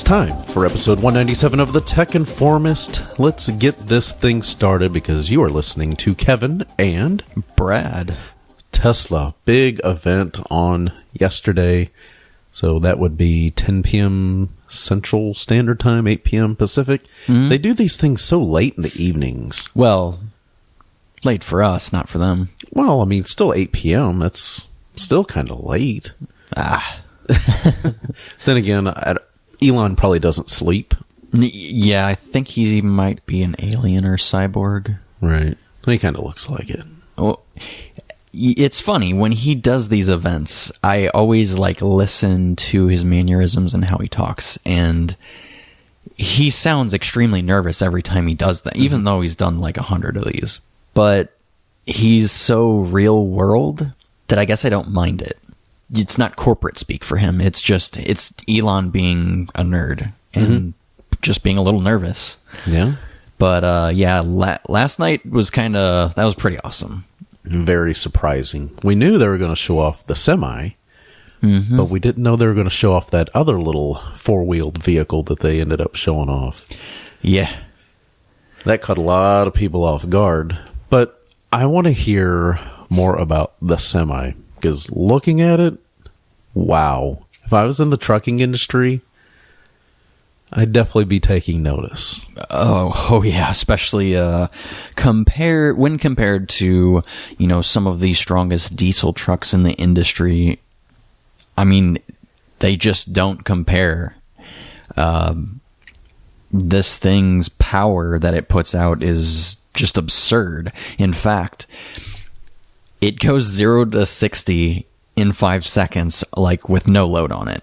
time for episode 197 of the Tech Informist. Let's get this thing started because you are listening to Kevin and Brad. Tesla, big event on yesterday. So that would be 10 p.m. Central Standard Time, 8 p.m. Pacific. Mm-hmm. They do these things so late in the evenings. Well, late for us, not for them. Well, I mean, still 8 p.m. That's still kind of late. Then again, Elon probably doesn't sleep. Yeah, I think he might be an alien or cyborg. Right. He kind of looks like it. Well, it's funny, when he does these events, I always listen to his mannerisms and how he talks, and he sounds extremely nervous every time he does that, even though he's done 100 of these. But he's so real world that I guess I don't mind it. It's not corporate speak for him. It's Elon being a nerd and just being a little nervous. Yeah. But last night was that was pretty awesome. Very surprising. We knew they were going to show off the semi, but we didn't know they were going to show off that other little four-wheeled vehicle that they ended up showing off. Yeah. That caught a lot of people off guard. But I want to hear more about the semi, because looking at it, wow. If I was in the trucking industry, I'd definitely be taking notice. Oh yeah, especially when compared to, some of the strongest diesel trucks in the industry. I mean, they just don't compare. This thing's power that it puts out is just absurd. In fact, it goes 0 to 60 in 5 seconds, with no load on it,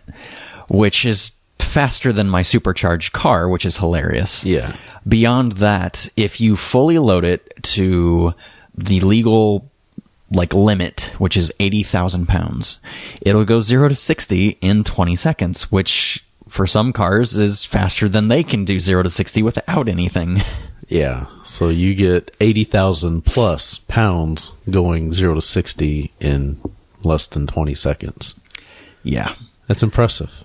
which is faster than my supercharged car, which is hilarious. Yeah. Beyond that, if you fully load it to the legal limit, which is 80,000 pounds, it'll go 0 to 60 in 20 seconds, which for some cars is faster than they can do 0 to 60 without anything. Yeah, so you get 80,000 plus pounds going 0 to 60 in less than 20 seconds. Yeah. That's impressive.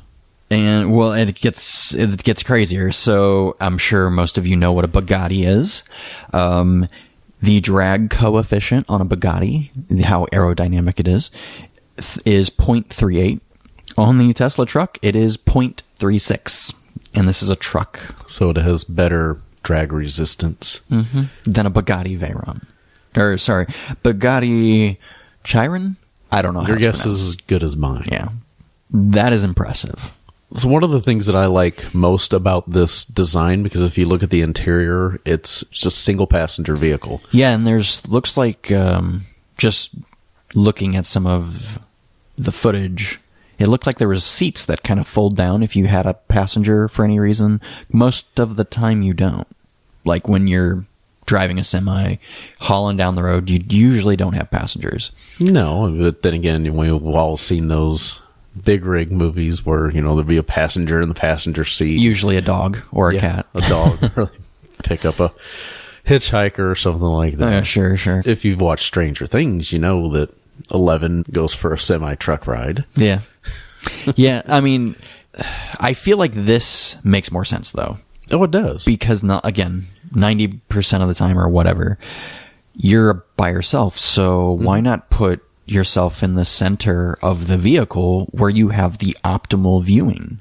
And, well, it gets crazier. So I'm sure most of you know what a Bugatti is. The drag coefficient on a Bugatti, how aerodynamic it is 0.38. On the Tesla truck, it is 0.36. And this is a truck. So it has better drag resistance than a Bugatti Veyron. Bugatti Chiron? I don't know how Your guess is as good as mine. Yeah. That is impressive. So one of the things that I like most about this design, because if you look at the interior, it's just single passenger vehicle. Yeah, and looks like just looking at some of the footage, it looked like there was seats that kind of fold down if you had a passenger for any reason. Most of the time you don't. When you're driving a semi, hauling down the road, you usually don't have passengers. No, but then again, we've all seen those big rig movies where, there'd be a passenger in the passenger seat. Usually a dog or a cat. A dog. Or pick up a hitchhiker or something like that. Sure. If you've watched Stranger Things, you know that 11 goes for a semi-truck ride. Yeah. Yeah, I mean, I feel like this makes more sense, though. Oh, it does. Because, 90% of the time or whatever, you're by yourself. So why not put yourself in the center of the vehicle where you have the optimal viewing?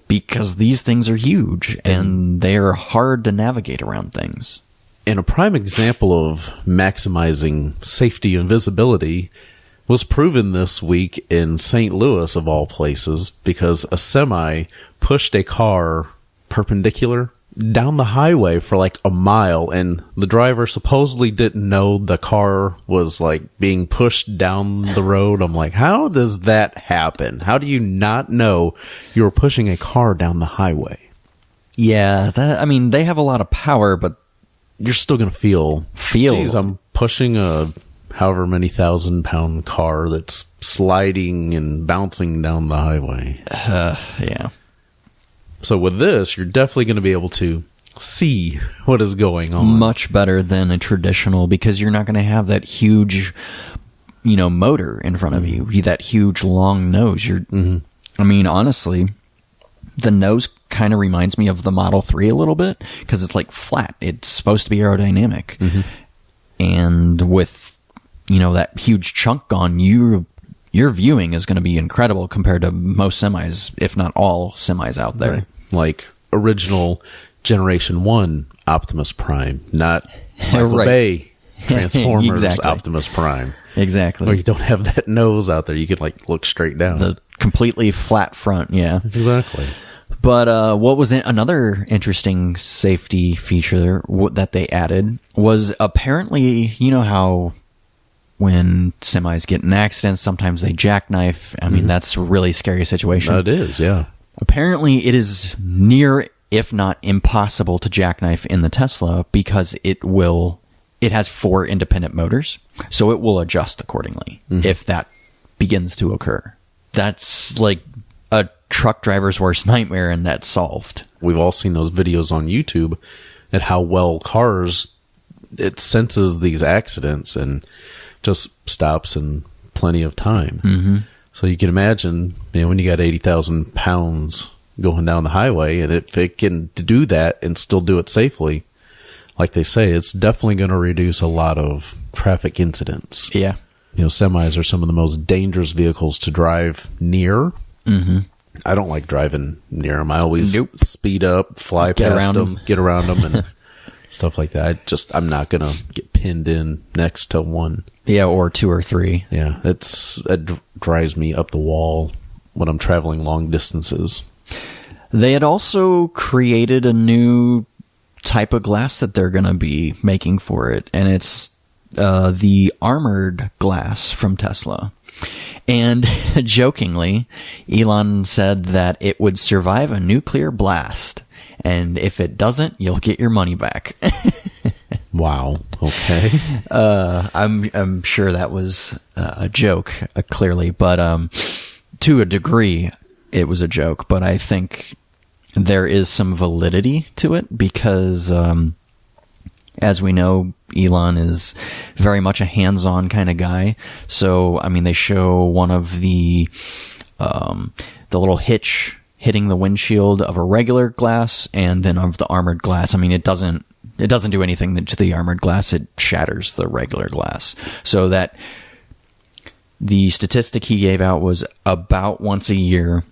Because these things are huge and they're hard to navigate around things. And a prime example of maximizing safety and visibility was proven this week in St. Louis, of all places, because a semi pushed a car perpendicular down the highway for a mile, and the driver supposedly didn't know the car was being pushed down the road. I'm like, how does that happen? How do you not know you were pushing a car down the highway? Yeah, they have a lot of power, but you're still going to feel, geez, I'm pushing a however many 1,000-pound car that's sliding and bouncing down the highway. Yeah. So with this, you're definitely going to be able to see what is going on. Much better than a traditional, because you're not going to have that huge, motor in front of you. That huge long nose. I mean, honestly, the nose kind of reminds me of the Model 3 a little bit because it's like flat. It's supposed to be aerodynamic. Mm-hmm. And with, that huge chunk gone, your viewing is going to be incredible compared to most semis, if not all semis out there. Right. Like original Generation 1 Optimus Prime, not Michael Right. Bay Transformers Exactly. Optimus Prime. Exactly. Where you don't have that nose out there. You can look straight down. The completely flat front, yeah. Exactly. But what was another interesting safety feature that they added was apparently, how when semis get in accidents, sometimes they jackknife. I mean, that's a really scary situation. It is, yeah. Apparently, it is near, if not impossible, to jackknife in the Tesla because it has 4 independent motors, so it will adjust accordingly if that begins to occur. That's like a truck driver's worst nightmare, and that's solved. We've all seen those videos on YouTube at how well it senses these accidents and just stops in plenty of time. Mm-hmm. So you can imagine, when you got 80,000 pounds going down the highway, and if it can do that and still do it safely, like they say, it's definitely going to reduce a lot of traffic incidents. Yeah. Semis are some of the most dangerous vehicles to drive near. Mm-hmm. I don't like driving near them. I always speed up, fly past them, get around them, and stuff like that. I'm not going to get pinned in next to one. Yeah, or 2 or 3. Yeah, it drives me up the wall when I'm traveling long distances. They had also created a new type of glass that they're going to be making for it, and it's the armored glass from Tesla. And jokingly, Elon said that it would survive a nuclear blast, and if it doesn't, you'll get your money back. Wow. Okay. I'm sure that was a joke, clearly, but to a degree, it was a joke. But I think there is some validity to it because, as we know, Elon is very much a hands-on kind of guy. So, I mean, they show one of the little hitch hitting the windshield of a regular glass and then of the armored glass. I mean, it doesn't do anything to the armored glass. It shatters the regular glass. So that the statistic he gave out was about once a year,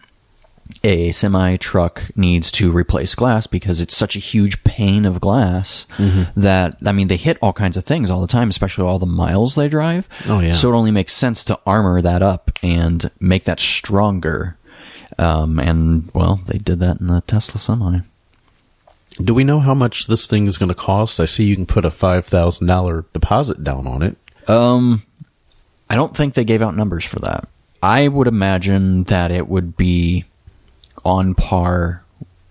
a semi-truck needs to replace glass because it's such a huge pane of glass that, I mean, they hit all kinds of things all the time, especially all the miles they drive. Oh, yeah. So it only makes sense to armor that up and make that stronger. And, well, they did that in the Tesla Semi. Do we know how much this thing is going to cost? I see you can put a $5,000 deposit down on it. I don't think they gave out numbers for that. I would imagine that it would be on par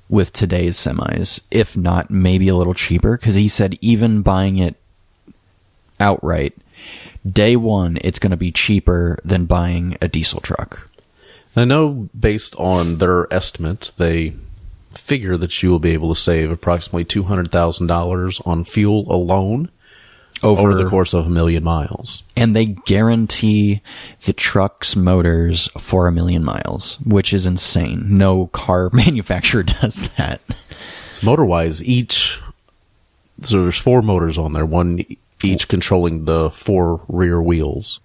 with today's semis, if not maybe a little cheaper, because he said even buying it outright, day one, it's going to be cheaper than buying a diesel truck. I know based on their estimates, they figure that you will be able to save approximately $200,000 on fuel alone over the course of 1 million miles. And they guarantee the truck's motors for 1 million miles, which is insane. No car manufacturer does that. So motor-wise, so there's 4 motors on there, one each controlling the 4 rear wheels.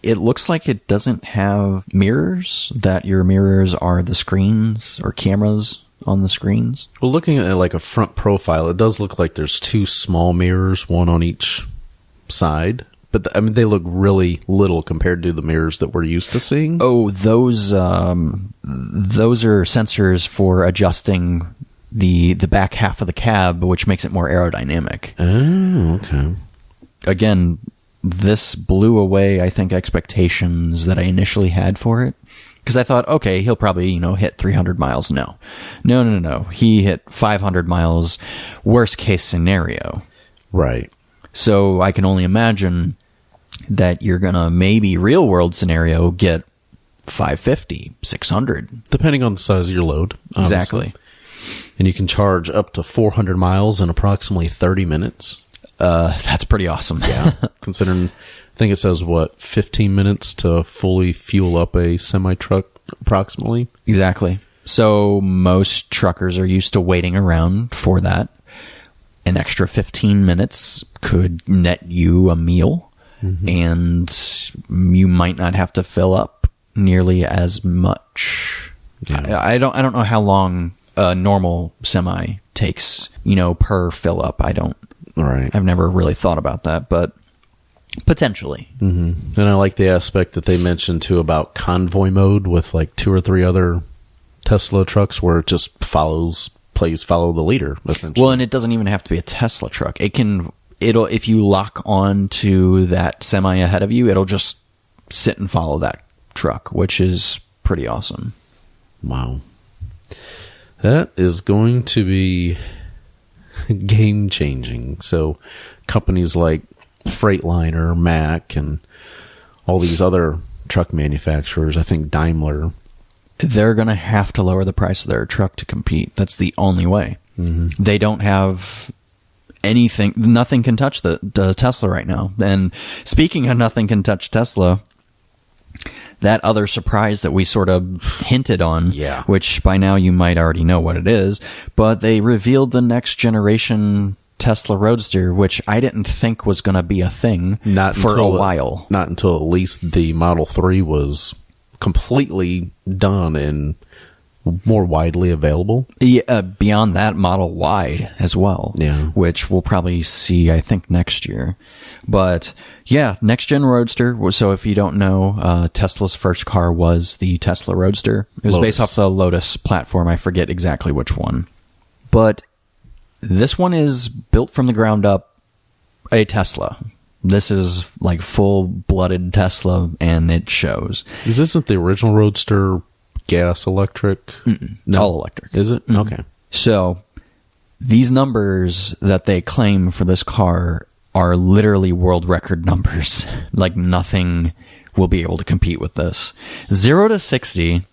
It looks like it doesn't have mirrors, that your mirrors are the screens or cameras on the screens. Well, looking at like a front profile, it does look like there's 2 small mirrors, one on each side. But I mean, they look really little compared to the mirrors that we're used to seeing. Oh, those are sensors for adjusting the back half of the cab, which makes it more aerodynamic. Oh, okay. Again, this blew away, I think, expectations that I initially had for it. Because I thought, okay, he'll probably, hit 300 miles. No. He hit 500 miles, worst case scenario. Right. So I can only imagine that you're going to maybe real world scenario get 550, 600. Depending on the size of your load. Obviously. Exactly. And you can charge up to 400 miles in approximately 30 minutes. That's pretty awesome. Yeah. Considering, I think it says, 15 minutes to fully fuel up a semi-truck approximately? Exactly. So most truckers are used to waiting around for that. An extra 15 minutes could net you a meal, and you might not have to fill up nearly as much. Yeah. I don't know how long a normal semi takes, per fill up. Right. I've never really thought about that, but potentially. And I like the aspect that they mentioned too about convoy mode with like 2 or 3 other Tesla trucks where it just follow the leader, essentially. Well, and it doesn't even have to be a Tesla truck. It'll if you lock on to that semi ahead of you, it'll just sit and follow that truck, which is pretty awesome. Wow. That is going to be game changing. So companies like Freightliner, Mack, and all these other truck manufacturers, I think Daimler, they're going to have to lower the price of their truck to compete. That's the only way. They don't have anything. Nothing can touch the Tesla right now. And speaking of nothing can touch Tesla, that other surprise that we sort of hinted on, which by now you might already know what it is, but they revealed the next generation Tesla Roadster, which I didn't think was going to be a thing for a while. Not until at least the Model 3 was completely done and more widely available. Yeah, beyond that, Model Y as well, which we'll probably see, I think, next year. But yeah, next gen Roadster. So if you don't know, Tesla's first car was the Tesla Roadster. It was based off the Lotus platform. I forget exactly which one. But this one is built from the ground up a Tesla. This is like full-blooded Tesla, and it shows. Isn't the original Roadster gas electric? No. All electric. Is it? Okay. So these numbers that they claim for this car are literally world record numbers. Like nothing will be able to compete with this. 0 to 60,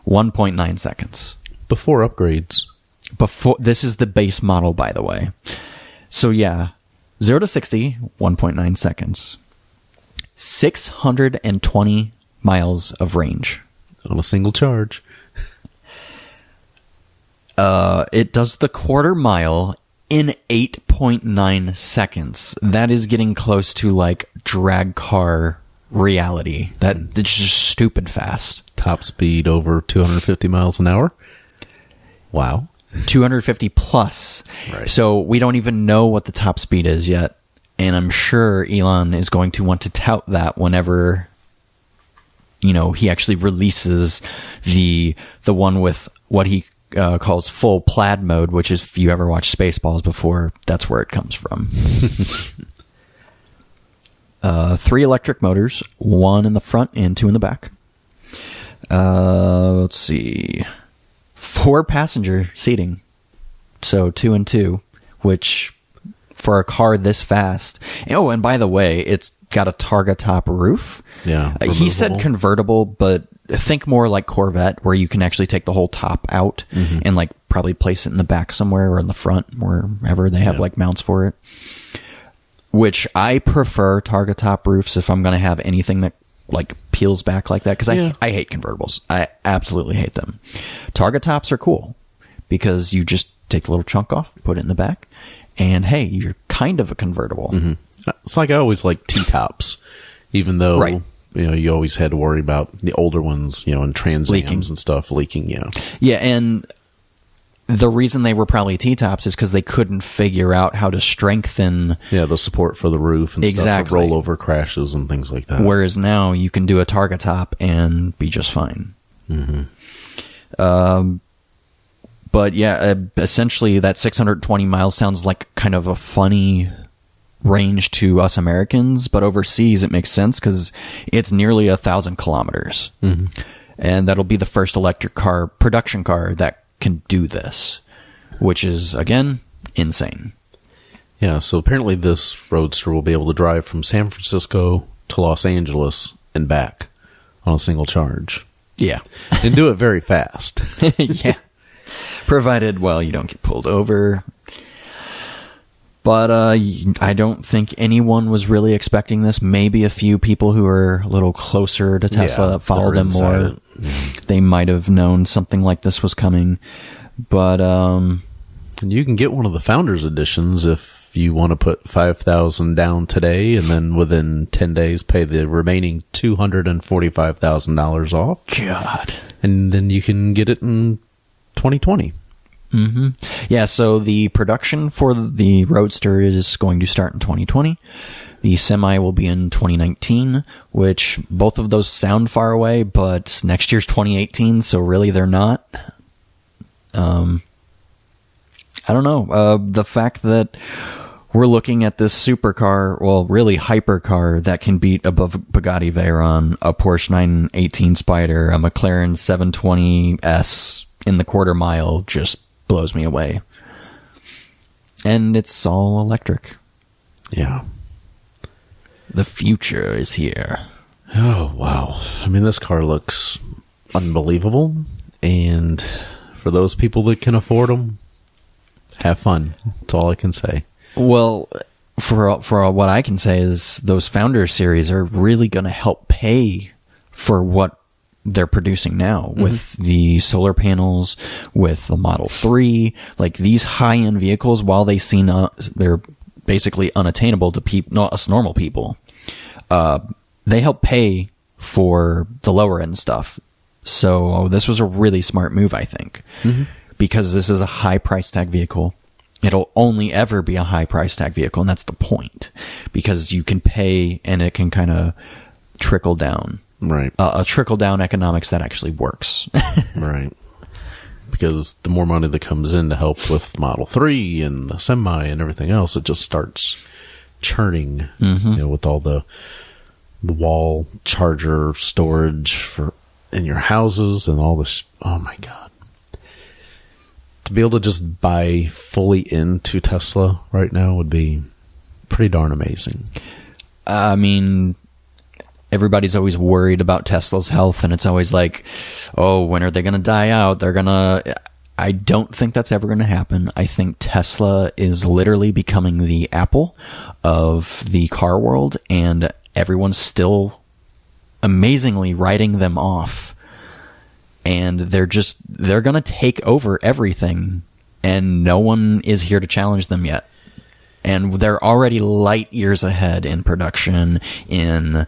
1.9 seconds. Before upgrades. This is the base model, by the way. So yeah, 0 to 60, 1.9 seconds. 620 miles of range. On a single charge. It does the quarter mile in 8.9 seconds. That is getting close to like drag car reality. It's just stupid fast. Top speed over 250 miles an hour. Wow. 250 plus. Right. So we don't even know what the top speed is yet. And I'm sure Elon is going to want to tout that whenever he actually releases the one with what he calls full plaid mode, which is, if you ever watched Spaceballs before, that's where it comes from. 3 electric motors, 1 in the front and 2 in the back. Let's see. 4 passenger seating. So 2 and 2, which for a car this fast. Oh, and by the way, it's got a Targa top roof. Yeah. He said convertible, but think more like Corvette, where you can actually take the whole top out and like probably place it in the back somewhere or in the front, wherever they have like mounts for it. Which I prefer Targa top roofs if I'm going to have anything that like peels back like that, because I hate convertibles. I absolutely hate them. Targa tops are cool because you just take the little chunk off, put it in the back, and hey, you're kind of a convertible. It's like I always like T-tops, even though you always had to worry about the older ones, and Trans Ams and stuff leaking. Yeah, and the reason they were probably T-tops is because they couldn't figure out how to strengthen the support for the roof and stuff for rollover crashes and things like that. Whereas now you can do a Targa top and be just fine. But yeah, essentially that 620 miles sounds like kind of a funny range to us Americans, but overseas it makes sense because it's nearly 1,000 kilometers. And that'll be the first electric car, production car, that can do this, which is, again, insane. Yeah, so apparently this Roadster will be able to drive from San Francisco to Los Angeles and back on a single charge. Yeah. And do it very fast. Yeah. Provided, you don't get pulled over. But I don't think anyone was really expecting this. Maybe a few people who are a little closer to Tesla that follow them more. They might have known something like this was coming. But and you can get one of the Founders Editions if you want to put $5,000 down today, and then within 10 days pay the remaining $245,000 off. God. And then you can get it in 2020. Mm-hmm. Yeah, so the production for the Roadster is going to start in 2020. The Semi will be in 2019, which both of those sound far away, but next year's 2018, so really they're not. I don't know. The fact that we're looking at this supercar, well, really hypercar that can beat above Bugatti Veyron, a Porsche 918 Spider, a McLaren 720S in the quarter mile just blows me away. And it's all electric. Yeah. The future is here. Oh, wow. I mean, this car looks unbelievable. And for those people that can afford them, have fun. That's all I can say. Well, for what I can say is those Founder series are really going to help pay for what they're producing now with the solar panels, with the Model 3, like these high-end vehicles, while they seem they're basically unattainable to us normal people, they help pay for the lower-end stuff. So this was a really smart move, I think, because this is a high price tag vehicle. It'll only ever be a high price tag vehicle, and that's the point, because you can pay and it can kind of trickle down. Right. A trickle-down economics that actually works. Right. Because the more money that comes in to help with Model 3 and the Semi and everything else, it just starts churning, with all the wall charger storage in your houses and all this. Oh, my God. To be able to just buy fully into Tesla right now would be pretty darn amazing. I mean, everybody's always worried about Tesla's health, and it's always like, oh, when are they going to die out? I don't think that's ever going to happen. I think Tesla is literally becoming the Apple of the car world, and everyone's still amazingly writing them off. And they're going to take over everything, and no one is here to challenge them yet. And they're already light years ahead in production, in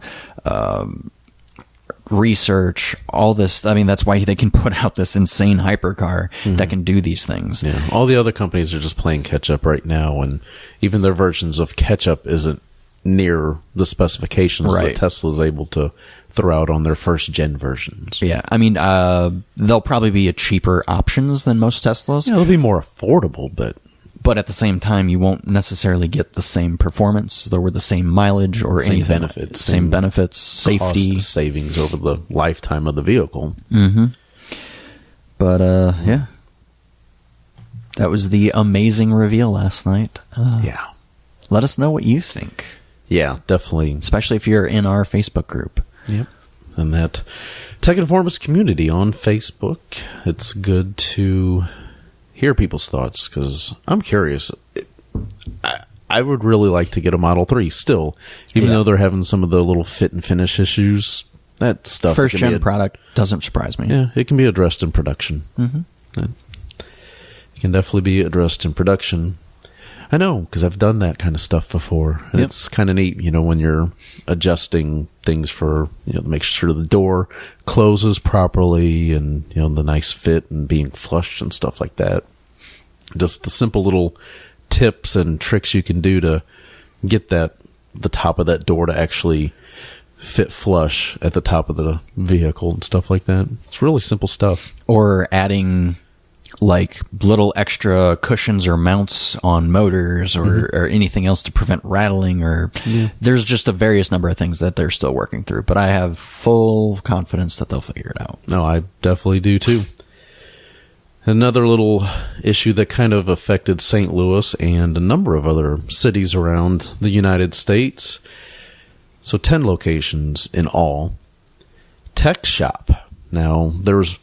research, all this. I mean, that's why they can put out this insane hypercar that can do these things. Yeah, all the other companies are just playing catch up right now, and even their versions of catch up isn't near the specifications that Tesla is able to throw out on their first gen versions. Yeah, I mean, they'll probably be cheaper options than most Teslas. Yeah, they'll be more affordable, but at the same time, you won't necessarily get the same performance or the same mileage or same anything. Benefits, same benefits, safety, cost savings over the lifetime of the vehicle. But yeah, that was the amazing reveal last night. Yeah, let us know what you think. Yeah, definitely, especially if you're in our Facebook group. Yep, and that Tech Informist community on Facebook. It's good to hear people's thoughts, because I'm curious. I would really like to get a Model 3 still, even though they're having some of the little fit and finish issues. That stuff, first gen product doesn't surprise me. Yeah, it can be addressed in production. It can definitely be addressed in production. I know, because I've done that kind of stuff before. And it's kind of neat, when you're adjusting things for, to make sure the door closes properly and, the nice fit and being flush and stuff like that. Just the simple little tips and tricks you can do to get the top of that door to actually fit flush at the top of the vehicle and stuff like that. It's really simple stuff. Or adding like little extra cushions or mounts on motors or anything else to prevent rattling, or there's just a various number of things that they're still working through, but I have full confidence that they'll figure it out. No, I definitely do too. Another little issue that kind of affected St. Louis and a number of other cities around the United States. So 10 locations in all. TechShop Now, there's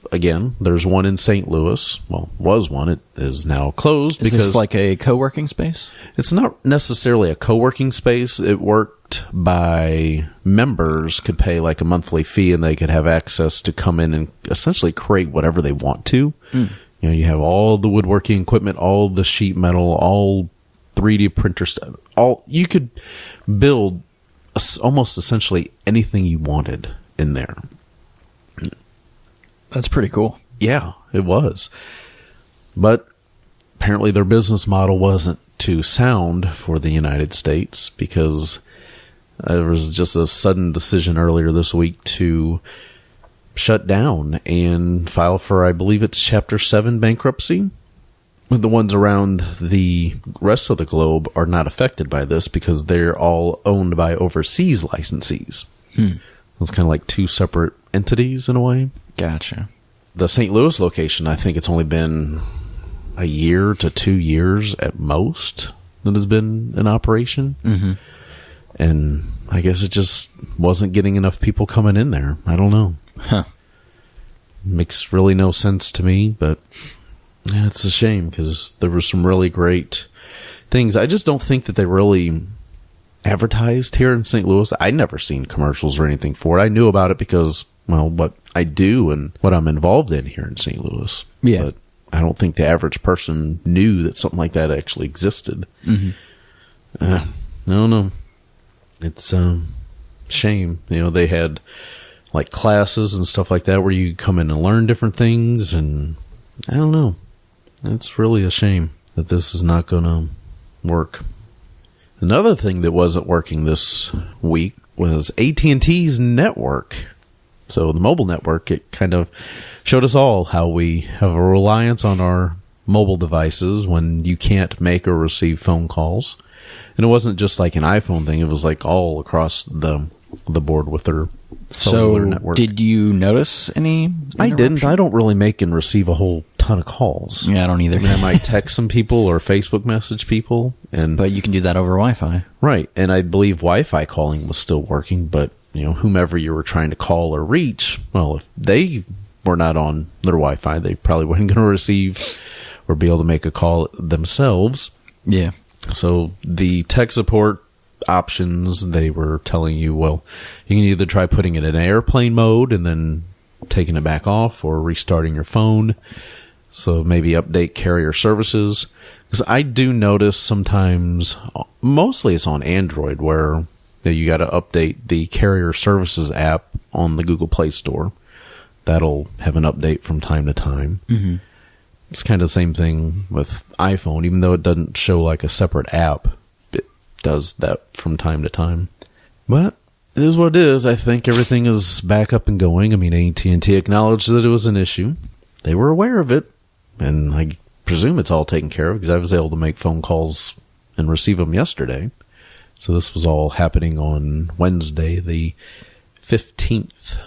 one in St. Louis. Well, was one. It is now closed. Is this like a co-working space? It's not necessarily a co-working space. It worked by members could pay like a monthly fee, and they could have access to come in and essentially create whatever they want to. You know, you have all the woodworking equipment, all the sheet metal, all 3D printer stuff. You could build almost essentially anything you wanted in there. That's pretty cool. Yeah, it was. But apparently their business model wasn't too sound for the United States, because there was just a sudden decision earlier this week to shut down and file for, I believe it's Chapter 7 bankruptcy. The ones around the rest of the globe are not affected by this because they're all owned by overseas licensees. It's kind of like two separate entities in a way. Gotcha. The St. Louis location, I think it's only been a year to 2 years at most that has been in operation. And I guess it just wasn't getting enough people coming in there. I don't know. Makes really no sense to me, but yeah, it's a shame because there were some really great things. I just don't think that they really advertised here in St. Louis. I'd never seen commercials or anything for it. I knew about it because, well, what I do and what I'm involved in here in St. Louis. Yeah. But I don't think the average person knew that something like that actually existed. I don't know. It's a shame. You know, they had like classes and stuff like that where you come in and learn different things, and I don't know. It's really a shame that this is not going to work. Another thing that wasn't working this week was AT&T's network. So the mobile network, it kind of showed us all how we have a reliance on our mobile devices when you can't make or receive phone calls. And it wasn't just like an iPhone thing. It was like all across the board with their cellular network. Did you notice any I didn't. I don't really make and receive a whole ton of calls. Yeah, I don't either. I mean, I might text some people or Facebook message people. But you can do that over Wi-Fi. Right. And I believe Wi-Fi calling was still working, but you know, whomever you were trying to call or reach, well, if they were not on their Wi-Fi, they probably weren't going to receive or be able to make a call themselves. Yeah. So the tech support options, they were telling you, well, you can either try putting it in airplane mode and then taking it back off, or restarting your phone. So maybe update carrier services. Because I do notice sometimes, mostly it's on Android, where you got to update the carrier services app on the Google Play Store. That'll have an update from time to time. It's kind of the same thing with iPhone, even though it doesn't show like a separate app. It does that from time to time. But it is what it is. I think everything is back up and going. I mean, AT&T acknowledged that it was an issue. They were aware of it. And I presume it's all taken care of because I was able to make phone calls and receive them yesterday. So this was all happening on Wednesday, the 15th.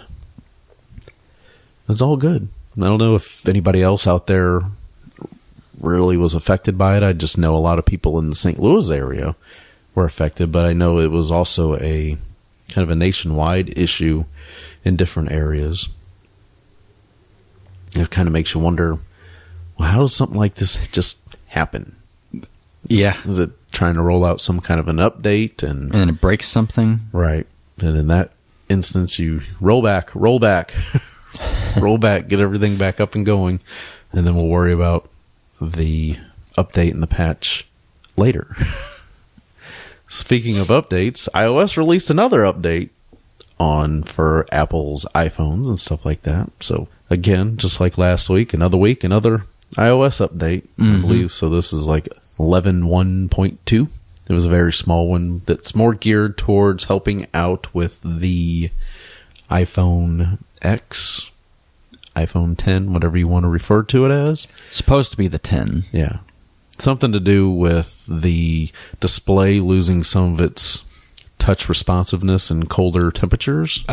It's all good. I don't know if anybody else out there really was affected by it. I just know a lot of people in the St. Louis area were affected, but I know it was also a kind of a nationwide issue in different areas. It kind of makes you wonder, well, how does something like this just happen? Yeah. Is it trying to roll out some kind of an update and it breaks something? Right. And in that instance, you roll back, roll back, get everything back up and going, and then we'll worry about the update and the patch later. Speaking of updates, iOS released another update for Apple's iPhones and stuff like that. So again, just like last week, another iOS update, I believe. So this is like 11.1.2. It was a very small one that's more geared towards helping out with the iPhone X, iPhone 10, whatever you want to refer to it as. Supposed to be the 10. Yeah. Something to do with the display losing some of its touch responsiveness in colder temperatures.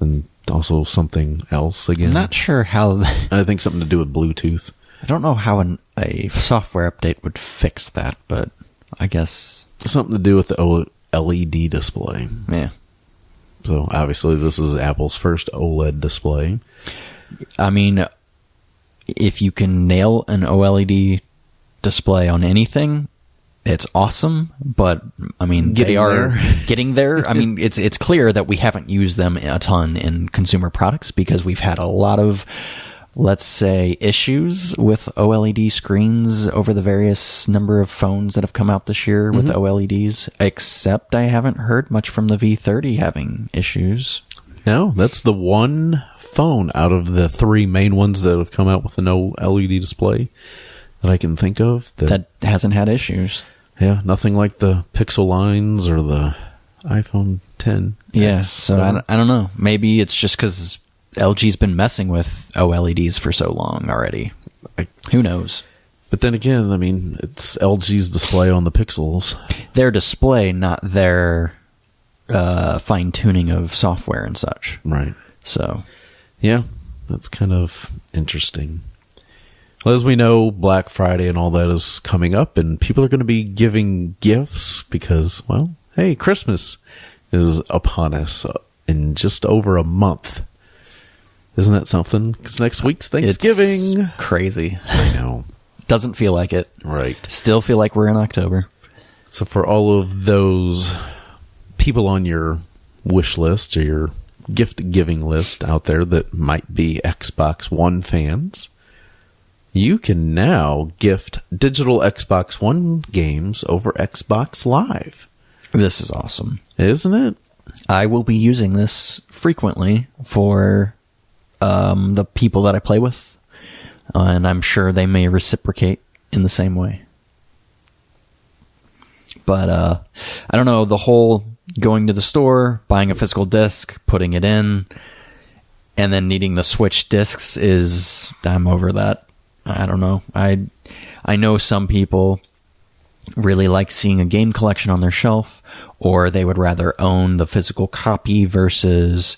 And also something else again. I'm not sure how... I think something to do with Bluetooth. I don't know how a software update would fix that, but I guess... Something to do with the LED display. Yeah. So obviously this is Apple's first OLED display. I mean, if you can nail an OLED display on anything, it's awesome. But I mean, getting there. I mean, it's clear that we haven't used them a ton in consumer products because we've had a lot of, let's say, issues with OLED screens over the various number of phones that have come out this year with OLEDs, except I haven't heard much from the V30 having issues. No, that's the one phone out of the three main ones that have come out with an OLED display that I can think of. That hasn't had issues. Yeah, nothing like the Pixel lines or the iPhone 10. Yeah, so I don't know. Maybe it's just because LG's been messing with OLEDs for so long already. Who knows? But then again, I mean, it's LG's display on the Pixels. Their display, not their fine-tuning of software and such. Right. So, yeah, that's kind of interesting. Well, as we know, Black Friday and all that is coming up, and people are going to be giving gifts because, well, hey, Christmas is upon us in just over a month. Isn't that something? Because next week's Thanksgiving. It's crazy. I know. Doesn't feel like it. Right. Still feel like we're in October. So for all of those people on your wish list or your gift giving list out there that might be Xbox One fans, you can now gift digital Xbox One games over Xbox Live. This is awesome. Isn't it? I will be using this frequently for the people that I play with, and I'm sure they may reciprocate in the same way. But I don't know, the whole going to the store, buying a physical disc, putting it in, and then needing the Switch discs I'm over that. I don't know. I know some people really like seeing a game collection on their shelf, or they would rather own the physical copy versus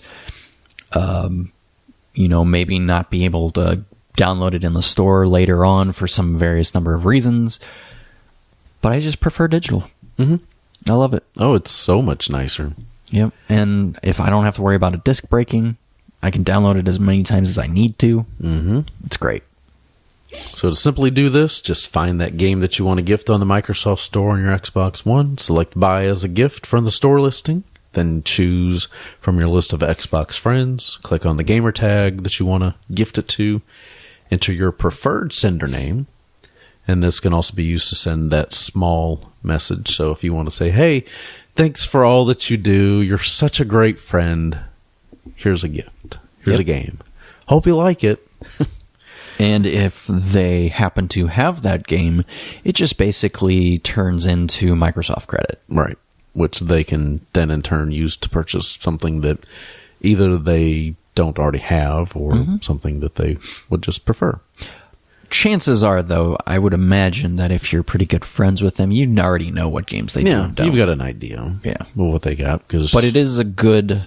maybe not be able to download it in the store later on for some various number of reasons. But I just prefer digital. Mm-hmm. I love it. Oh, it's so much nicer. Yep. And if I don't have to worry about a disc breaking, I can download it as many times as I need to. Mm-hmm. It's great. So to simply do this, just find that game that you want to gift on the Microsoft Store on your Xbox One, select buy as a gift from the store listing, then choose from your list of Xbox friends, click on the gamer tag that you want to gift it to, enter your preferred sender name, and this can also be used to send that small message. So if you want to say, hey, thanks for all that you do, you're such a great friend, here's a gift, here's a game. Hope you like it. And if they happen to have that game, it just basically turns into Microsoft credit. Right. Which they can then in turn use to purchase something that either they don't already have or something that they would just prefer. Chances are, though, I would imagine that if you're pretty good friends with them, you already know what games they do and don't. You've got an idea of what they got. But it is a good...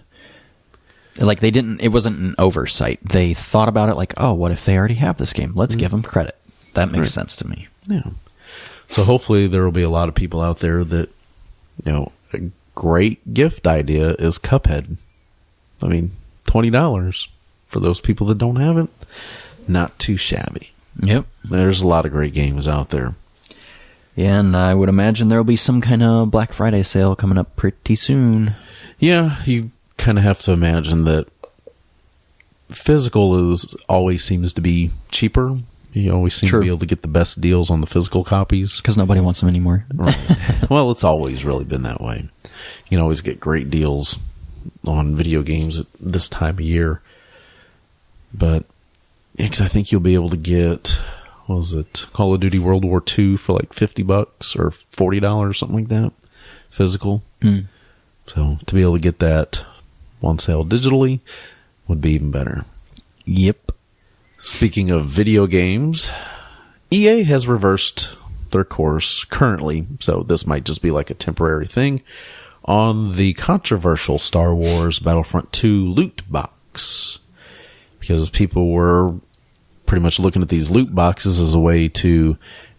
Like, it wasn't an oversight. They thought about it like, oh, what if they already have this game? Let's give them credit. That makes sense to me. Yeah. So hopefully there will be a lot of people out there that, a great gift idea is Cuphead. I mean, $20 for those people that don't have it. Not too shabby. Yep. There's a lot of great games out there. Yeah, and I would imagine there will be some kind of Black Friday sale coming up pretty soon. Yeah, you kind of have to imagine that physical always seems to be cheaper. You always seem to be able to get the best deals on the physical copies. Because nobody wants them anymore. Right. Well, it's always really been that way. You can always get great deals on video games at this time of year. But, because I think you'll be able to get, Call of Duty World War II for like $50 or $40, something like that, physical. So, to be able to get that on sale digitally would be even better. Yep. Speaking of video games, EA has reversed their course currently, so this might just be like a temporary thing, on the controversial Star Wars Battlefront 2 loot box. Because people were pretty much looking at these loot boxes as a way to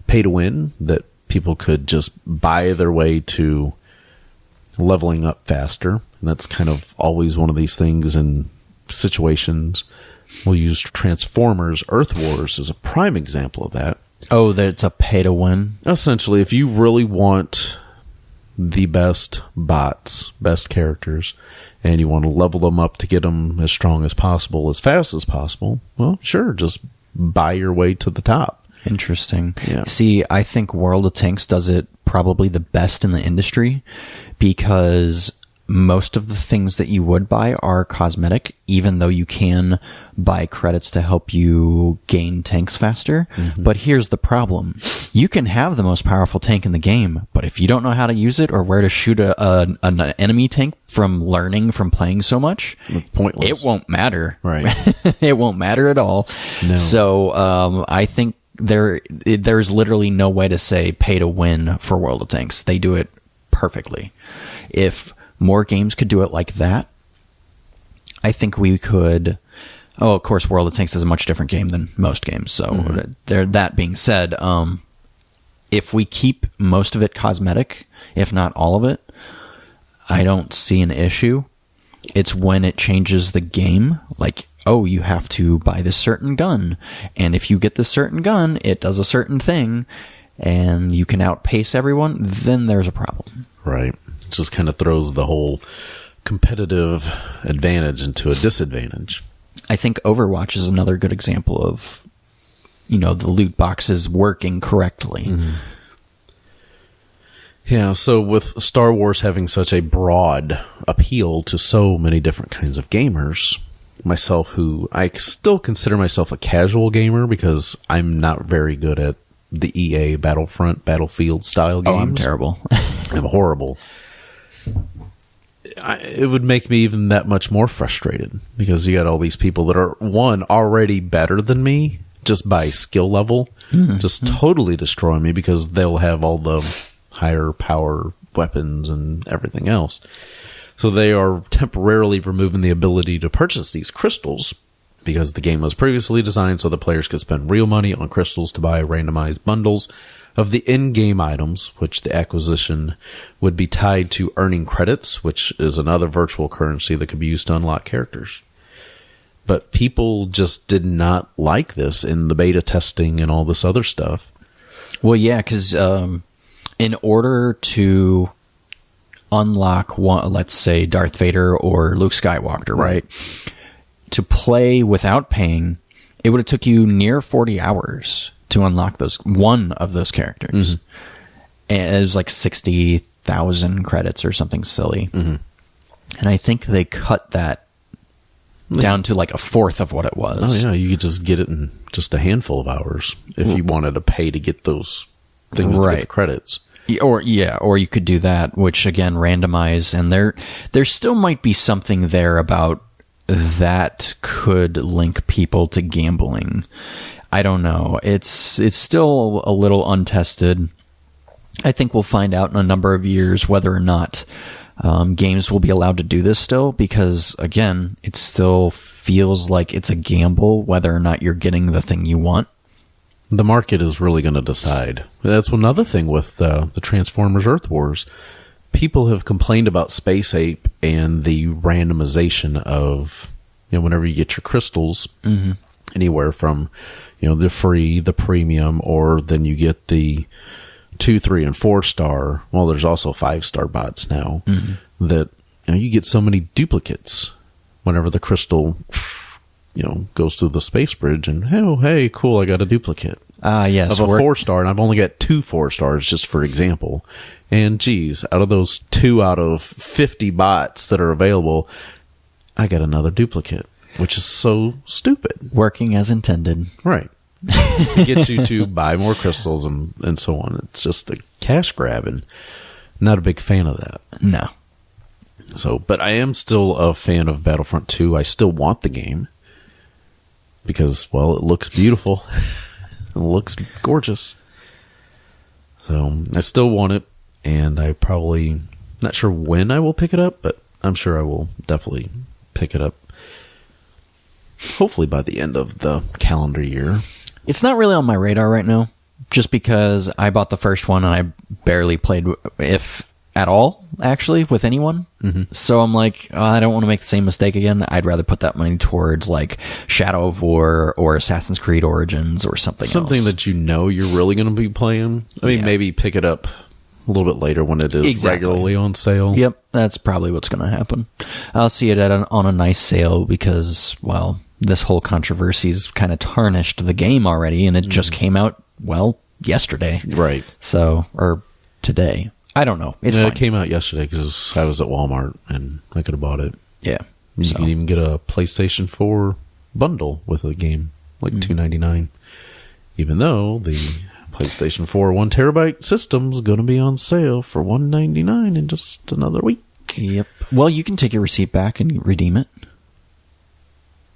pay to win, that people could just buy their way to leveling up faster. And that's kind of always one of these things in situations. We'll use Transformers Earth Wars as a prime example of that. Oh, that's a pay to win? Essentially, if you really want the best bots, best characters, and you want to level them up to get them as strong as possible, as fast as possible, well, sure, just buy your way to the top. Interesting. Yeah. See, I think World of Tanks does it probably the best in the industry because most of the things that you would buy are cosmetic, even though you can buy credits to help you gain tanks faster. Mm-hmm. But here's the problem. You can have the most powerful tank in the game, but if you don't know how to use it or where to shoot an enemy tank from learning from playing so much, it's pointless. It won't matter. Right. It won't matter at all. No. So I think there's literally no way to say pay to win for World of Tanks. They do it perfectly. If more games could do it like that, I think we could. Oh, of course, World of Tanks is a much different game than most games. So that being said, if we keep most of it cosmetic, if not all of it, I don't see an issue. It's when it changes the game, like, oh, you have to buy this certain gun, and if you get this certain gun, it does a certain thing, and you can outpace everyone, then there's a problem. Right. It just kind of throws the whole competitive advantage into a disadvantage. I think Overwatch is another good example of, the loot boxes working correctly. Mm-hmm. Yeah, so with Star Wars having such a broad appeal to so many different kinds of gamers, myself, who I still consider myself a casual gamer because I'm not very good at the EA Battlefront, Battlefield style games. Oh, I'm terrible. I'm horrible. It would make me even that much more frustrated because you got all these people that are, one, already better than me just by skill level, just totally destroy me because they'll have all the higher power weapons and everything else. So they are temporarily removing the ability to purchase these crystals because the game was previously designed so the players could spend real money on crystals to buy randomized bundles of the in-game items, which the acquisition would be tied to earning credits, which is another virtual currency that could be used to unlock characters. But people just did not like this in the beta testing and all this other stuff. Well, yeah, because in order to unlock one, let's say Darth Vader or Luke Skywalker, right? To play without paying, it would have took you near 40 hours to unlock one of those characters. Mm-hmm. And it was like 60,000 credits or something silly. Mm-hmm. And I think they cut that down to like a fourth of what it was. Oh yeah, you could just get it in just a handful of hours if you wanted to pay to get those things to get the credits. Or you could do that, which again, randomize, and there still might be something there about that could link people to gambling. I don't know. It's still a little untested. I think we'll find out in a number of years whether or not games will be allowed to do this still, because again, it still feels like it's a gamble whether or not you're getting the thing you want. The market is really going to decide. That's another thing with the Transformers Earth Wars. People have complained about Space Ape and the randomization of, whenever you get your crystals, anywhere from, the free, the premium, or then you get the 2, 3, and 4 star. Well, there's also 5-star bots now that, you get so many duplicates whenever the crystal goes through the space bridge, and hey, cool, I got a duplicate. Yes, of a 4-star, and I've only got 2 4-stars, just for example. And geez, out of those 2 out of 50 bots that are available, I got another duplicate, which is so stupid. Working as intended. Right. To get you to buy more crystals and so on. It's just a cash grab, and not a big fan of that. No. So, but I am still a fan of Battlefront 2. I still want the game. Because, well, it looks beautiful. It looks gorgeous. So, I still want it, and I probably, not sure when I will pick it up, but I'm sure I will definitely pick it up. Hopefully by the end of the calendar year. It's not really on my radar right now, just because I bought the first one and I barely played, if at all, actually, with anyone. So I'm like, I don't want to make the same mistake again. I'd rather put that money towards like Shadow of War or Assassin's Creed Origins or something else. That you know you're really going to be playing. I mean, maybe pick it up a little bit later when it is regularly on sale. Yep, that's probably what's going to happen. I'll see it on a nice sale because, well, this whole controversy's kind of tarnished the game already, and it just came out, well, yesterday. Right. So, or today. I don't know. It's fine. It came out yesterday because I was at Walmart and I could have bought it. Yeah. You can even get a PlayStation 4 bundle with a game, like $2.99. Even though the PlayStation 4 1 terabyte system's going to be on sale for $1.99 in just another week. Yep. Well, you can take your receipt back and redeem it.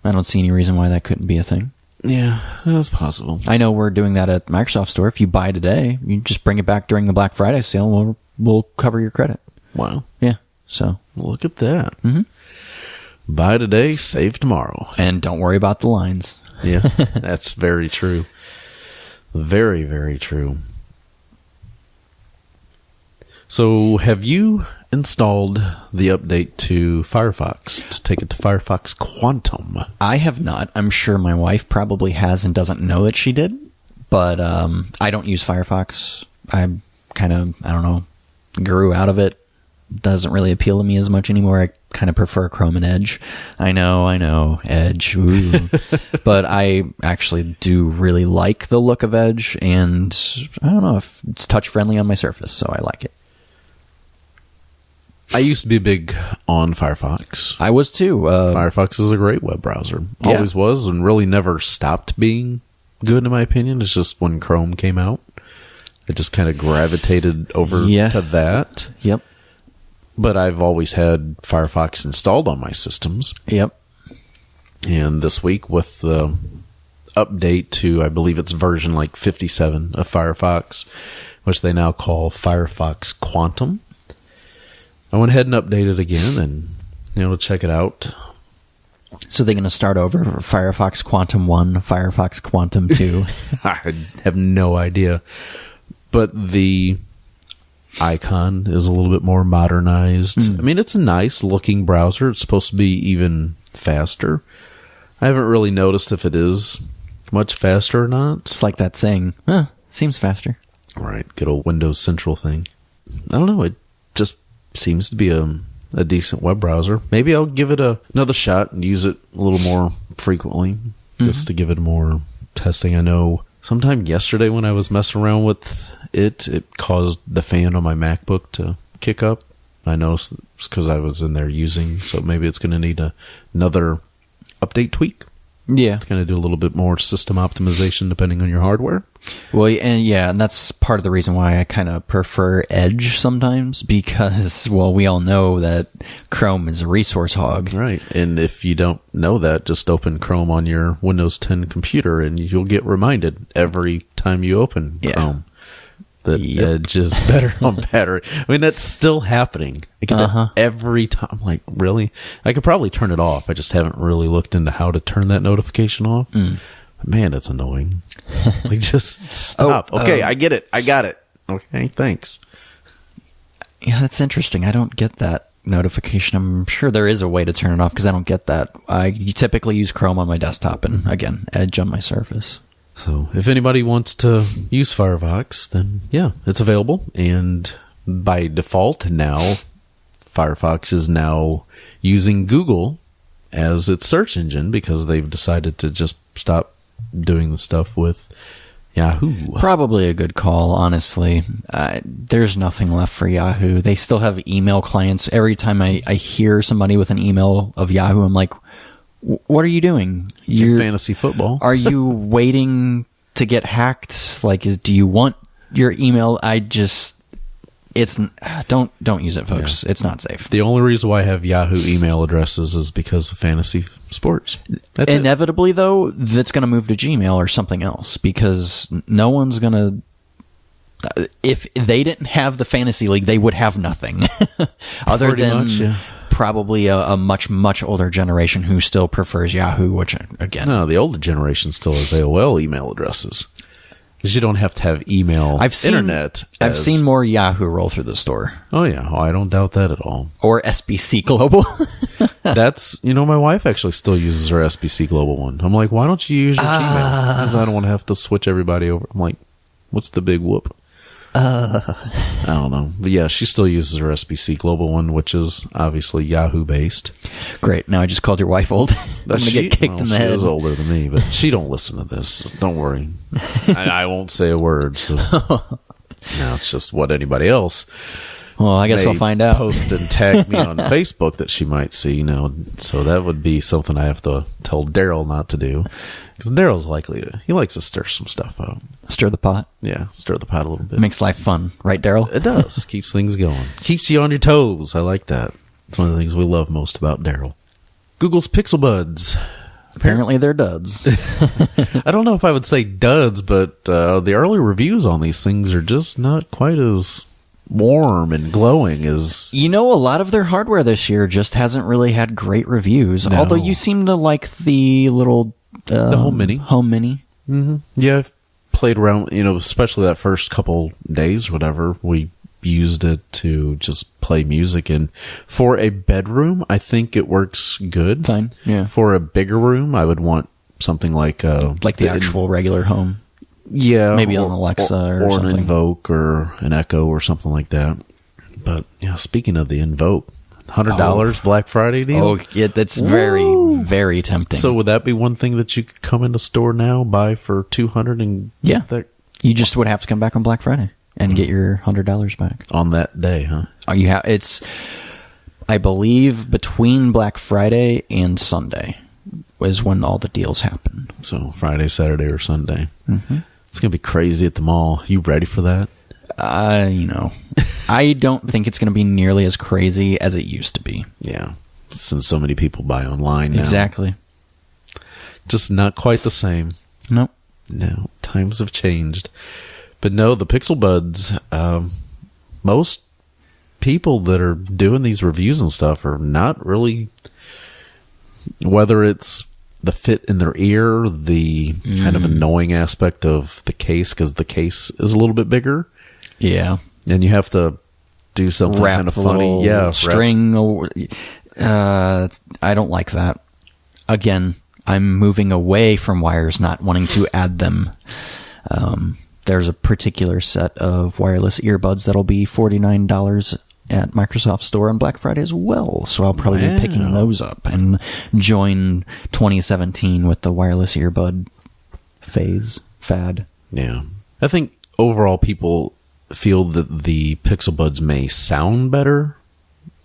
I don't see any reason why that couldn't be a thing. Yeah, that's possible. I know we're doing that at Microsoft Store. If you buy today, you just bring it back during the Black Friday sale and we'll cover your credit. Wow. Yeah. So look at that. Buy today, save tomorrow. And don't worry about the lines. Yeah, that's very true. Very, very true. So have you installed the update to Firefox to take it to Firefox Quantum? I have not. I'm sure my wife probably has and doesn't know that she did. But I don't use Firefox. I kind of, I don't know, grew out of it. Doesn't really appeal to me as much anymore. I kind of prefer Chrome and Edge. I know, Edge. Ooh. But I actually do really like the look of Edge, and I don't know if it's touch-friendly on my Surface, so I like it. I used to be big on Firefox. I was too. Firefox is a great web browser. Always was, and really never stopped being good in my opinion. It's just when Chrome came out, it just kind of gravitated over to that. Yep. But I've always had Firefox installed on my systems. Yep. And this week with the update to, I believe it's version like 57 of Firefox, which they now call Firefox Quantum, I went ahead and updated again and, to check it out. So they're going to start over Firefox Quantum 1, Firefox Quantum 2. I have no idea. But the icon is a little bit more modernized. I mean, it's a nice looking browser. It's supposed to be even faster. I haven't really noticed if it is much faster or not. It's like that saying, seems faster. Right. Good old Windows Central thing. I don't know. It just seems to be a decent web browser. Maybe I'll give it another shot and use it a little more frequently just to give it more testing. I know sometime yesterday when I was messing around with it caused the fan on my MacBook to kick up. I noticed it's because I was in there using, so maybe it's going to need another update tweak. Yeah. Kind of do a little bit more system optimization depending on your hardware. Well, and that's part of the reason why I kind of prefer Edge sometimes because, well, we all know that Chrome is a resource hog. Right. And if you don't know that, just open Chrome on your Windows 10 computer and you'll get reminded every time you open Chrome that Edge is better on battery. I mean, that's still happening. I get that every time. I'm like, really? I could probably turn it off. I just haven't really looked into how to turn that notification off. But man, it's annoying. Like, just stop. Okay, I get it. I got it. Okay, thanks. Yeah, that's interesting. I don't get that notification. I'm sure there is a way to turn it off because I don't get that. I typically use Chrome on my desktop and, again, Edge on my Surface. So if anybody wants to use Firefox, then yeah, it's available. And by default now, Firefox is now using Google as its search engine because they've decided to just stop doing the stuff with Yahoo. Probably a good call, honestly. There's nothing left for Yahoo. They still have email clients. Every time I hear somebody with an email of Yahoo, I'm like, what are you doing? You're fantasy football. Are you waiting to get hacked? Like, do you want your email? Don't use it, folks. Yeah. It's not safe. The only reason why I have Yahoo email addresses is because of fantasy sports. That's inevitably, though, that's going to move to Gmail or something else because no one's going to. If they didn't have the fantasy league, they would have nothing other Pretty than. Much, yeah. Probably a much, much older generation who still prefers Yahoo, which, again... No, the older generation still has AOL email addresses. Because you don't have to have email, internet. I've seen more Yahoo roll through the store. Oh, yeah. I don't doubt that at all. Or SBC Global. That's, my wife actually still uses her SBC Global one. I'm like, why don't you use your Gmail? Because I don't want to have to switch everybody over. I'm like, what's the big whoop? I don't know. But yeah, she still uses her SBC Global one, which is obviously Yahoo based. Great. Now I just called your wife old. I'm going to get kicked in the head. She is older than me, but she don't listen to this. So don't worry. I won't say a word. So. No, it's just what anybody else. Well, I guess we'll find out. Post and tag me on Facebook that she might see. So that would be something I have to tell Daryl not to do. Because Daryl's he likes to stir some stuff up. Stir the pot? Yeah, stir the pot a little bit. Makes life fun, right, Daryl? It does. Keeps things going. Keeps you on your toes. I like that. It's one of the things we love most about Daryl. Google's Pixel Buds. Apparently they're duds. I don't know if I would say duds, but the early reviews on these things are just not quite as warm and glowing as... A lot of their hardware this year just hasn't really had great reviews. No. Although you seem to like the little... the Home Mini. Home Mini. Mm-hmm. Yeah, I've played around, especially that first couple days, whatever. We used it to just play music. And for a bedroom, I think it works good. Fine, yeah. For a bigger room, I would want something like the actual regular home. Yeah. Maybe an Alexa or something. An Invoke or an Echo or something like that. But, speaking of the Invoke, $100 Black Friday deal? Oh, yeah, that's very, very tempting. So would that be one thing that you could come into store now, buy for $200 and get that? You just would have to come back on Black Friday and get your $100 back. On that day, huh? It's, I believe, between Black Friday and Sunday is when all the deals happen. So Friday, Saturday, or Sunday. Mm-hmm. It's going to be crazy at the mall. You ready for that? I don't think it's going to be nearly as crazy as it used to be. Yeah, since so many people buy online now. Exactly. Just not quite the same. Nope. No, times have changed. But no, the Pixel Buds, most people that are doing these reviews and stuff are not really, whether it's the fit in their ear, the kind of annoying aspect of the case, because the case is a little bit bigger. Yeah. And you have to do something kind of funny. Yeah. String. I don't like that. Again, I'm moving away from wires, not wanting to add them. There's a particular set of wireless earbuds that'll be $49 at Microsoft Store on Black Friday as well. So I'll probably be picking those up and join 2017 with the wireless earbud fad. Yeah. I think overall people feel that the Pixel Buds may sound better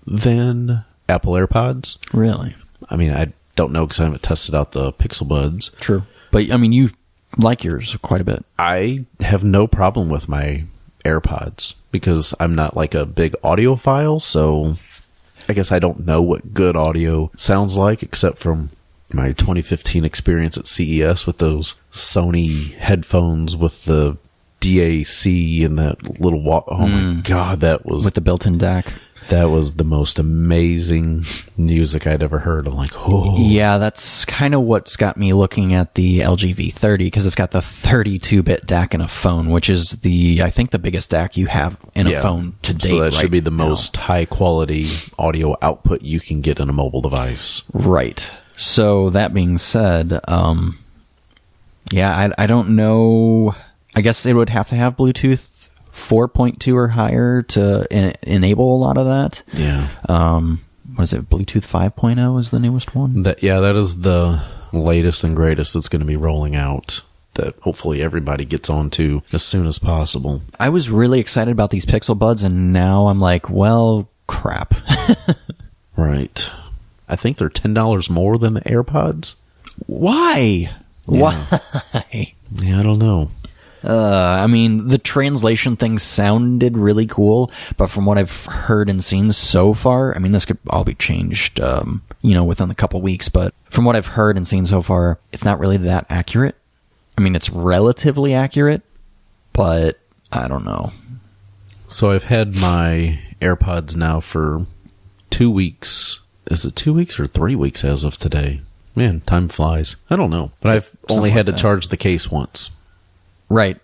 than Apple AirPods. Really? I mean, I don't know because I haven't tested out the Pixel Buds. True. But, I mean, you like yours quite a bit. I have no problem with my AirPods because I'm not like a big audiophile, so I guess I don't know what good audio sounds like except from my 2015 experience at CES with those Sony headphones with the DAC and that little oh my god, that was with the built-in DAC. That was the most amazing music I'd ever heard. I'm like, oh. Yeah, that's kind of what's got me looking at the LG V30 because it's got the 32-bit DAC in a phone, which is I think the biggest DAC you have in a phone to date. So that should be the most high-quality audio output you can get in a mobile device. Right. So that being said, I don't know. I guess it would have to have Bluetooth 4.2 or higher to enable a lot of that. Yeah. What is it? Bluetooth 5.0 is the newest one? That is the latest and greatest that's going to be rolling out that hopefully everybody gets onto as soon as possible. I was really excited about these Pixel Buds, and now I'm like, well, crap. Right. I think they're $10 more than the AirPods. Why? Yeah. Why? Yeah, I don't know. I mean, the translation thing sounded really cool, but from what I've heard and seen so far, I mean, this could all be changed, within a couple weeks, but from what I've heard and seen so far, it's not really that accurate. I mean, it's relatively accurate, but I don't know. So I've had my AirPods now for 2 weeks. Is it 2 weeks or 3 weeks as of today? Man, time flies. I don't know. But I've only had to charge the case once. Right.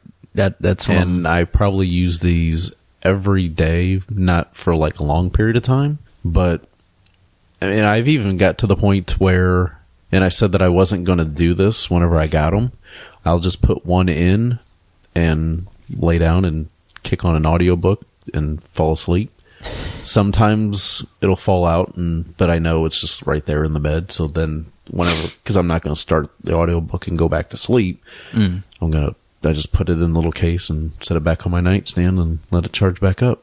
That's and I probably use these every day, not for like a long period of time, but I mean, I've even got to the point where, and I said that I wasn't going to do this whenever I got them. I'll just put one in and lay down and kick on an audiobook and fall asleep. Sometimes it'll fall out, but I know it's just right there in the bed. So then whenever, because I'm not going to start the audiobook and go back to sleep, I just put it in a little case and set it back on my nightstand and let it charge back up.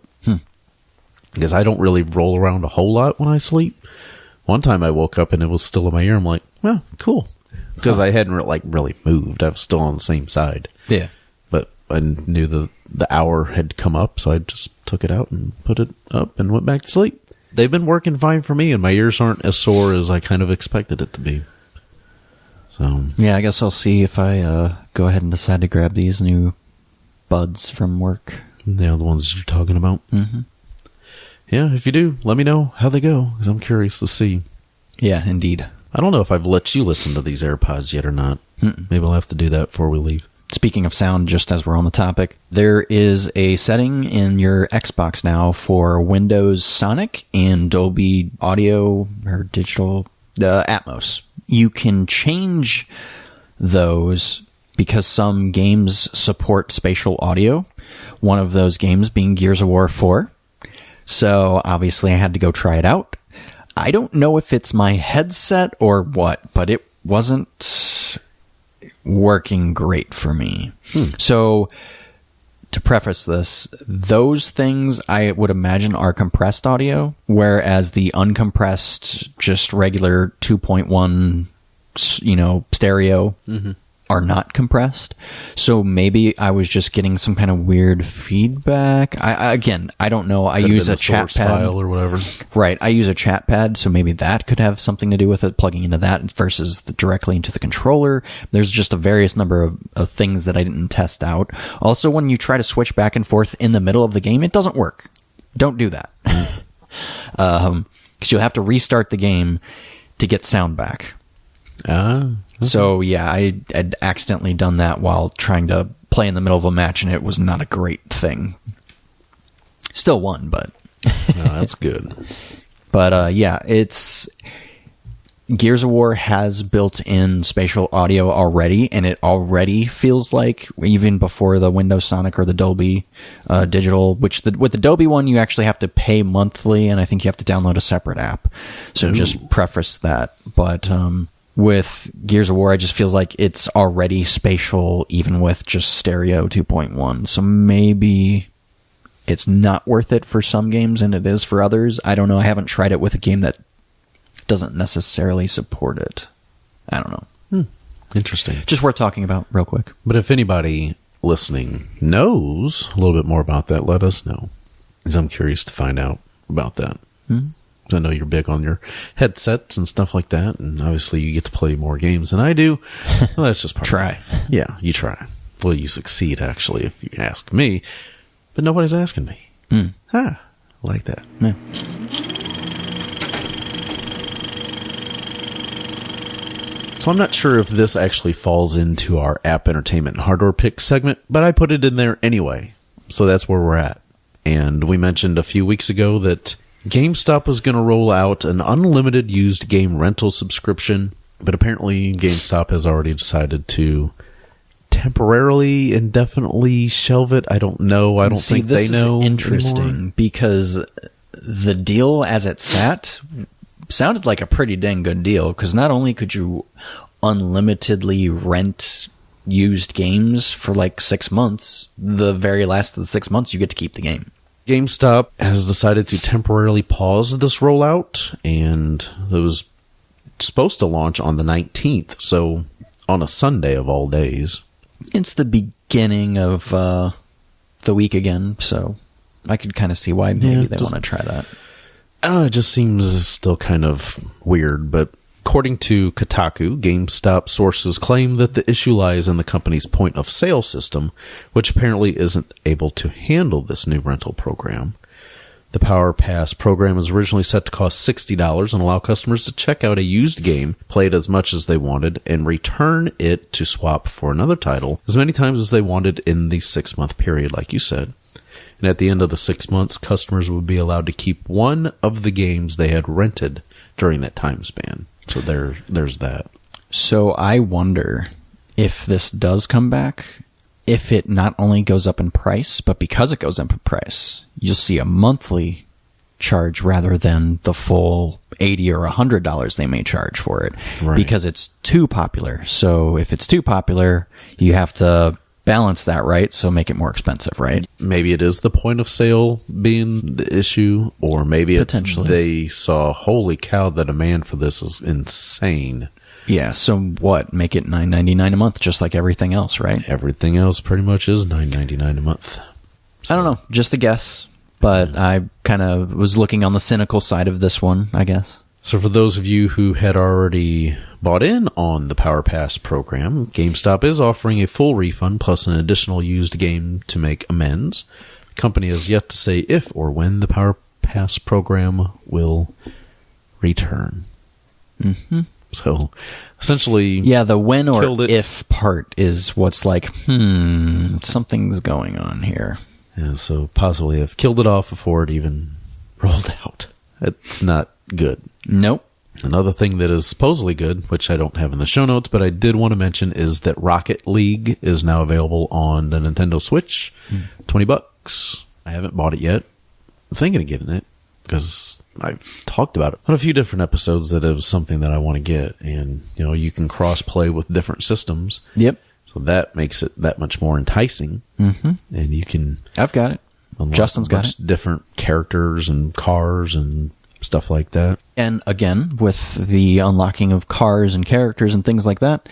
Because I don't really roll around a whole lot when I sleep. One time I woke up and it was still in my ear. I'm like, well, cool. Because I hadn't really moved. I was still on the same side. Yeah. But I knew the hour had come up, so I just took it out and put it up and went back to sleep. They've been working fine for me, and my ears aren't as sore as I kind of expected it to be. So yeah, I guess I'll see if I go ahead and decide to grab these new buds from work. Yeah, the ones you're talking about. Mm-hmm. Yeah, if you do, let me know how they go, because I'm curious to see. Yeah, indeed. I don't know if I've let you listen to these AirPods yet or not. Maybe I'll have to do that before we leave. Speaking of sound, just as we're on the topic, there is a setting in your Xbox now for Windows Sonic and Dolby Audio or Digital Atmos. You can change those because some games support spatial audio. One of those games being Gears of War 4. So obviously I had to go try it out. I don't know if it's my headset or what, but it wasn't working great for me. So to preface this, those things I would imagine are compressed audio, whereas the uncompressed, just regular 2.1, stereo are not compressed. So maybe I was just getting some kind of weird feedback. I don't know. I use a chat pad file or whatever. Right. I use a chat pad, so maybe that could have something to do with it, plugging into that versus directly into the controller. There's just a various number of things that I didn't test out. Also, when you try to switch back and forth in the middle of the game, it doesn't work. Don't do that. Because you'll have to restart the game to get sound back. Okay. So, yeah, I'd accidentally done that while trying to play in the middle of a match, and it was not a great thing. Still won, but... No, that's good. But, yeah, it's... Gears of War has built-in spatial audio already, and it already feels like, even before the Windows Sonic or the Dolby Digital, with the Dolby one, you actually have to pay monthly, and I think you have to download a separate app. So just preface that. But... with Gears of War, it just feels like it's already spatial, even with just stereo 2.1. So maybe it's not worth it for some games, and it is for others. I don't know. I haven't tried it with a game that doesn't necessarily support it. I don't know. Interesting. Just worth talking about real quick. But if anybody listening knows a little bit more about that, let us know, because I'm curious to find out about that. I know you're big on your headsets and stuff like that, and obviously you get to play more games than I do. Well, that's just part Try. of life. Yeah, you try. Well, you succeed, actually, if you ask me. But nobody's asking me. I like that. Yeah. So I'm not sure if this actually falls into our app entertainment and hardware pick segment, but I put it in there anyway. So that's where we're at. And we mentioned a few weeks ago that GameStop was going to roll out an unlimited used game rental subscription, but apparently GameStop has already decided to temporarily, indefinitely shelve it. I don't know. I don't think they know. This is interesting anymore. Because the deal as it sat sounded like a pretty dang good deal, because not only could you unlimitedly rent used games for like 6 months, the very last of the 6 months you get to keep the game. GameStop has decided to temporarily pause this rollout, and it was supposed to launch on the 19th, so on a Sunday of all days. It's the beginning of the week again, so I could kind of see why maybe they want to try that. I don't know, it just seems still kind of weird, but according to Kotaku, GameStop sources claim that the issue lies in the company's point-of-sale system, which apparently isn't able to handle this new rental program. The Power Pass program was originally set to cost $60 and allow customers to check out a used game, play it as much as they wanted, and return it to swap for another title as many times as they wanted in the 6-month period, like you said. And at the end of the 6 months, customers would be allowed to keep one of the games they had rented during that time span. So there's that. So I wonder if this does come back, if it not only goes up in price, but because it goes up in price, you'll see a monthly charge rather than the full $80 or $100 they may charge for it, right, because it's too popular. So if it's too popular, you have to balance that, right? So make it more expensive, right? Maybe it is the point of sale being the issue, or maybe it's they saw, holy cow, the demand for this is insane. Yeah, so what? Make it $9.99 a month, just like everything else, right? Everything else pretty much is $9.99 a month. So, I don't know, just a guess, but I kind of was looking on the cynical side of this one, I guess. So for those of you who had already bought in on the Power Pass program, GameStop is offering a full refund plus an additional used game to make amends. The company has yet to say if or when the Power Pass program will return. Mm-hmm. So essentially, yeah, the when or if part is what's like, something's going on here. Yeah, so possibly have killed it off before it even rolled out. It's not good. Nope. Another thing that is supposedly good, which I don't have in the show notes, but I did want to mention, is that Rocket League is now available on the Nintendo Switch. $20. I haven't bought it yet. I'm thinking of getting it because I've talked about it on a few different episodes that it was something that I want to get. And, you can cross-play with different systems. Yep. So that makes it that much more enticing. Mm-hmm. And you can... I've got it. Justin's got it. Different characters and cars and stuff like that. And again, with the unlocking of cars and characters and things like that,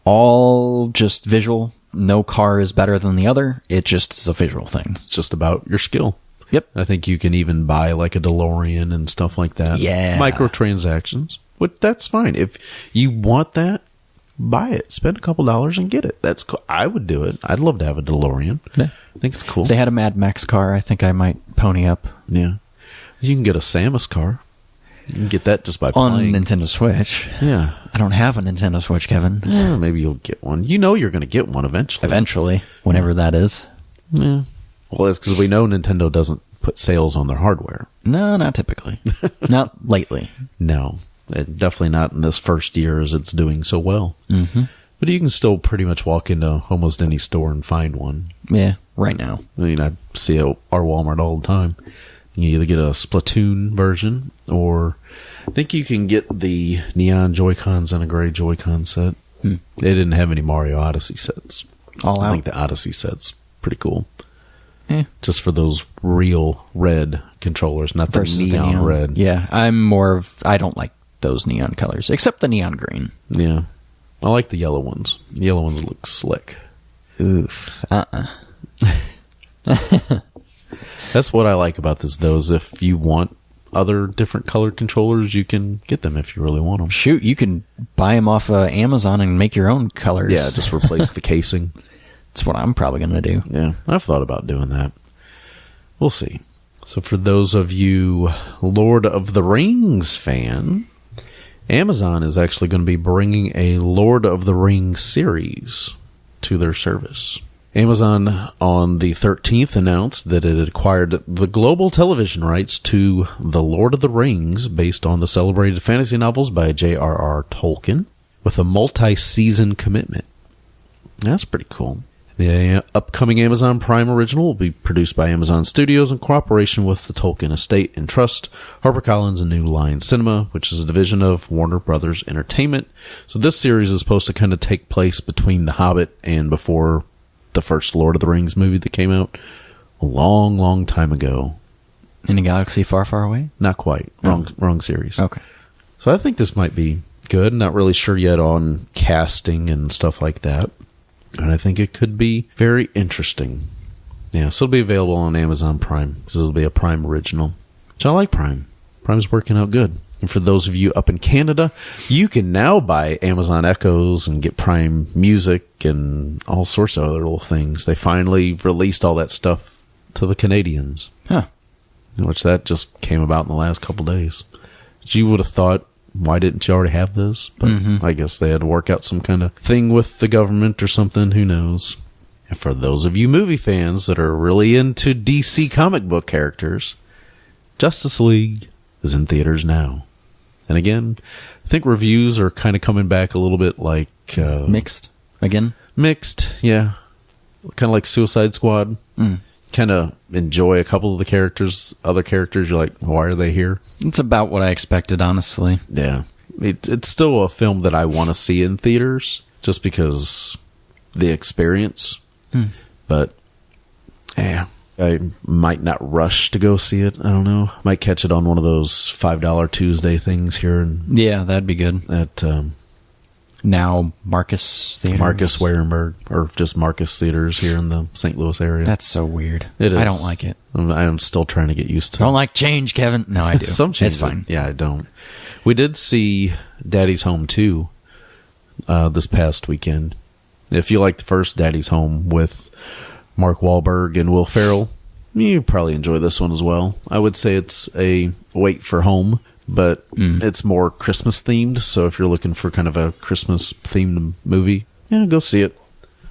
all just visual. No car is better than the other. It just is a visual thing. It's just about your skill. Yep. I think you can even buy like a DeLorean and stuff like that. Yeah. Microtransactions. But that's fine. If you want that, buy it. Spend a couple dollars and get it. That's cool. I would do it. I'd love to have a DeLorean. Yeah. I think it's cool. If they had a Mad Max car, I think I might pony up. Yeah. You can get a Samus car. You can get that just by On playing. Nintendo Switch. Yeah. I don't have a Nintendo Switch, Kevin. Yeah, maybe you'll get one. You're going to get one eventually. Eventually, whenever that is. Yeah. Well, that's because we know Nintendo doesn't put sales on their hardware. No, not typically. Not lately. No. Definitely not in this first year as it's doing so well. Mm-hmm. But you can still pretty much walk into almost any store and find one. Yeah, right now. I mean, I see it at our Walmart all the time. You either get a Splatoon version, or I think you can get the neon Joy-Cons and a gray Joy-Con set. They didn't have any Mario Odyssey sets. All out. I think the Odyssey set's pretty cool. Yeah. Just for those real red controllers, not the neon red. Yeah, I don't like those neon colors, except the neon green. Yeah. I like the yellow ones. The yellow ones look slick. Oof. That's what I like about this, though, is if you want other different colored controllers, you can get them if you really want them. Shoot, you can buy them off Amazon and make your own colors. Yeah, just replace the casing. That's what I'm probably going to do. Yeah, I've thought about doing that. We'll see. So for those of you Lord of the Rings fan, Amazon is actually going to be bringing a Lord of the Rings series to their service. Amazon on the 13th announced that it had acquired the global television rights to The Lord of the Rings based on the celebrated fantasy novels by J.R.R. Tolkien with a multi-season commitment. That's pretty cool. The upcoming Amazon Prime original will be produced by Amazon Studios in cooperation with the Tolkien Estate and Trust, HarperCollins, and New Line Cinema, which is a division of Warner Brothers Entertainment. So this series is supposed to kind of take place between The Hobbit and before the first Lord of the Rings movie that came out a long, long time ago. In a galaxy far, far away? Not quite. Wrong series. Okay. So I think this might be good. Not really sure yet on casting and stuff like that. And I think it could be very interesting. Yeah, so it'll be available on Amazon Prime because it'll be a Prime original. So I like Prime. Prime's working out good. And for those of you up in Canada, you can now buy Amazon Echoes and get Prime Music and all sorts of other little things. They finally released all that stuff to the Canadians. Huh. which that just came about in the last couple days. You would have thought, why didn't you already have this? But I guess they had to work out some kind of thing with the government or something. Who knows? And for those of you movie fans that are really into DC comic book characters, Justice League is in theaters now. And again, I think reviews are kind of coming back a little bit like... Mixed? Again? Mixed, yeah. Kind of like Suicide Squad. Kind of enjoy a couple of the characters. Other characters, you're like, why are they here? It's about what I expected, honestly. Yeah. It's still a film that I want to see in theaters, just because the experience. But, yeah. I might not rush to go see it. I don't know. Might catch it on one of those $5 Tuesday things here. Yeah, that'd be good. At now Marcus Theaters. Marcus Warenberg, or just Marcus Theaters here in the St. Louis area. That's so weird. It is. I don't like it. I'm still trying to get used to it. I don't like change, Kevin. No, I do. Some change. It's fine. Yeah, I don't. We did see Daddy's Home 2 this past weekend. If you like the first Daddy's Home with Mark Wahlberg and Will Ferrell, you probably enjoy this one as well. I would say it's a wait for home, but it's more Christmas themed. So if you're looking for kind of a Christmas themed movie, yeah, go see it.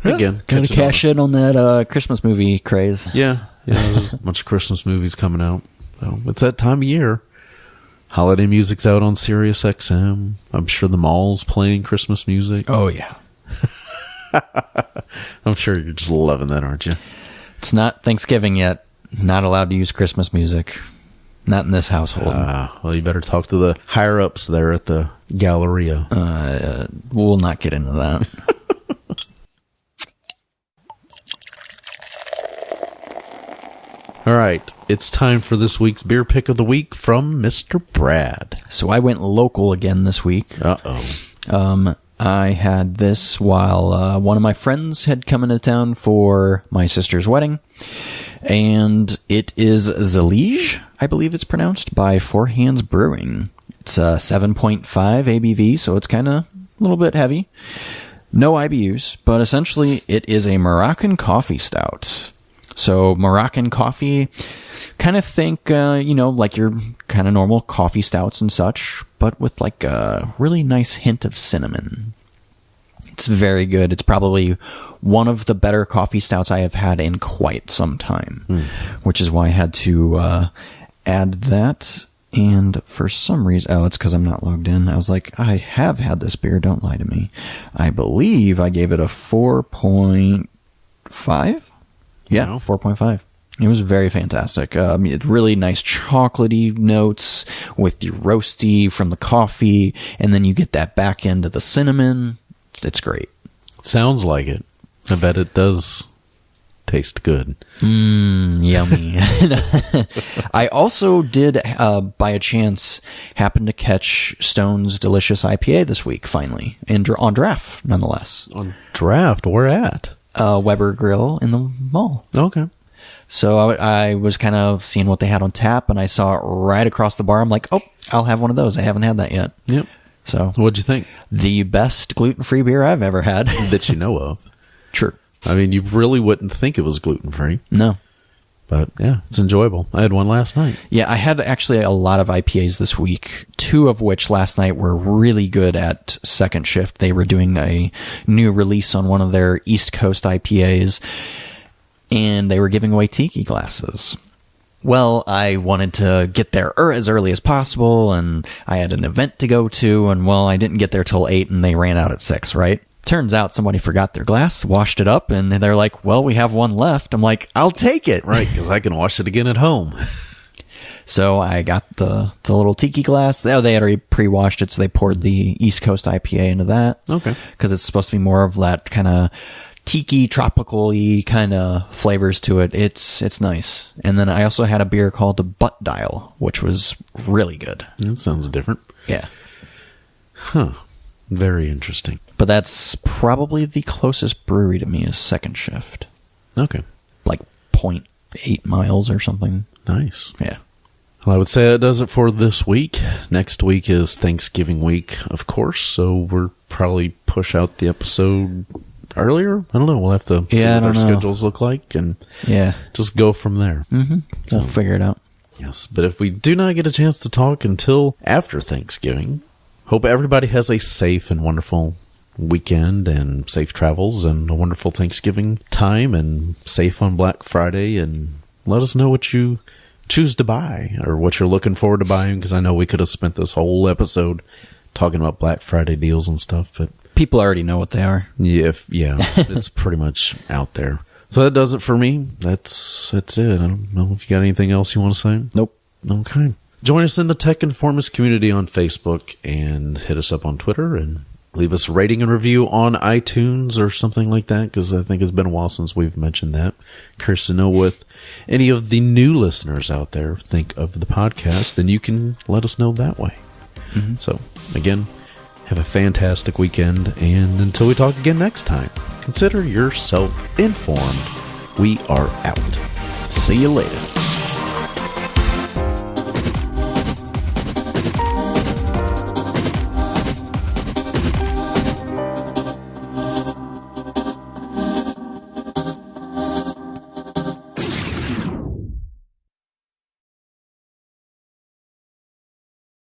Again, Gotta cash in on that Christmas movie craze. Yeah, there's a bunch of Christmas movies coming out. So it's that time of year. Holiday music's out on Sirius XM. I'm sure the mall's playing Christmas music. Oh, yeah. I'm sure you're just loving that, aren't you? It's not Thanksgiving yet. Not allowed to use Christmas music. Not in this household. Well, you better talk to the higher-ups there at the Galleria. We'll not get into that. All right, it's time for this week's beer pick of the week from Mr. Brad. So I went local again this week. Uh-oh. I had this while one of my friends had come into town for my sister's wedding. And it is Zalige, I believe it's pronounced, by Four Hands Brewing. It's 7.5 ABV, so it's kind of a little bit heavy. No IBUs, but essentially it is a Moroccan coffee stout. So Moroccan coffee, kind of think, like your kind of normal coffee stouts and such, but with like a really nice hint of cinnamon. It's very good. It's probably one of the better coffee stouts I have had in quite some time, which is why I had to add that. And for some reason, it's because I'm not logged in. I was like, I have had this beer. Don't lie to me. I believe I gave it a 4.5. Yeah, 4.5. It was very fantastic. It's really nice chocolatey notes with your roasty from the coffee, and then you get that back end of the cinnamon. It's great. Sounds like it. I bet it does taste good. Yummy. I also did, by a chance, happen to catch Stone's Delicious IPA this week, finally, on draft, nonetheless. On draft? Where at? Weber Grill in the mall. Okay. So I was kind of seeing what they had on tap, and I saw it right across the bar. I'm like, oh, I'll have one of those. I haven't had that yet. Yep. So what'd you think? The best gluten-free beer I've ever had. That you know of. True. I mean, you really wouldn't think it was gluten-free. No. But, yeah, it's enjoyable. I had one last night. Yeah, I had actually a lot of IPAs this week, two of which last night were really good at second shift. They were doing a new release on one of their East Coast IPAs, and they were giving away tiki glasses. Well, I wanted to get there as early as possible, and I had an event to go to, and, well, I didn't get there till 8, and they ran out at 6, right? Turns out somebody forgot their glass, washed it up, and they're like, well, we have one left. I'm like, I'll take it. Right, because I can wash it again at home. So I got the little tiki glass. They had already pre-washed it, so they poured the East Coast IPA into that. Okay. Because it's supposed to be more of that kind of tiki, tropical-y kind of flavors to it. It's nice. And then I also had a beer called the Butt Dial, which was really good. That sounds different. Yeah. Huh. Very interesting. But that's probably the closest brewery to me is Second Shift. Okay. Like 0.8 miles or something. Nice. Yeah. Well, I would say that does it for this week. Next week is Thanksgiving week, of course, so we'll probably push out the episode earlier. I don't know. We'll have to see what our schedules look like and just go from there. Mm-hmm. We'll figure it out. Yes, but if we do not get a chance to talk until after Thanksgiving, hope everybody has a safe and wonderful weekend and safe travels and a wonderful Thanksgiving time and safe on Black Friday, and let us know what you choose to buy or what you're looking forward to buying, because I know we could have spent this whole episode talking about Black Friday deals and stuff, but people already know what they are. Yeah, it's pretty much out there. So that does it for me. That's it. I don't know if you got anything else you want to say. Nope. Okay. Join us in the Tech Informist community on Facebook and hit us up on Twitter and leave us a rating and review on iTunes or something like that, because I think it's been a while since we've mentioned that. Curious to know what any of the new listeners out there think of the podcast, and you can let us know that way. Mm-hmm. So, again, have a fantastic weekend, and until we talk again next time, consider yourself informed. We are out. See you later.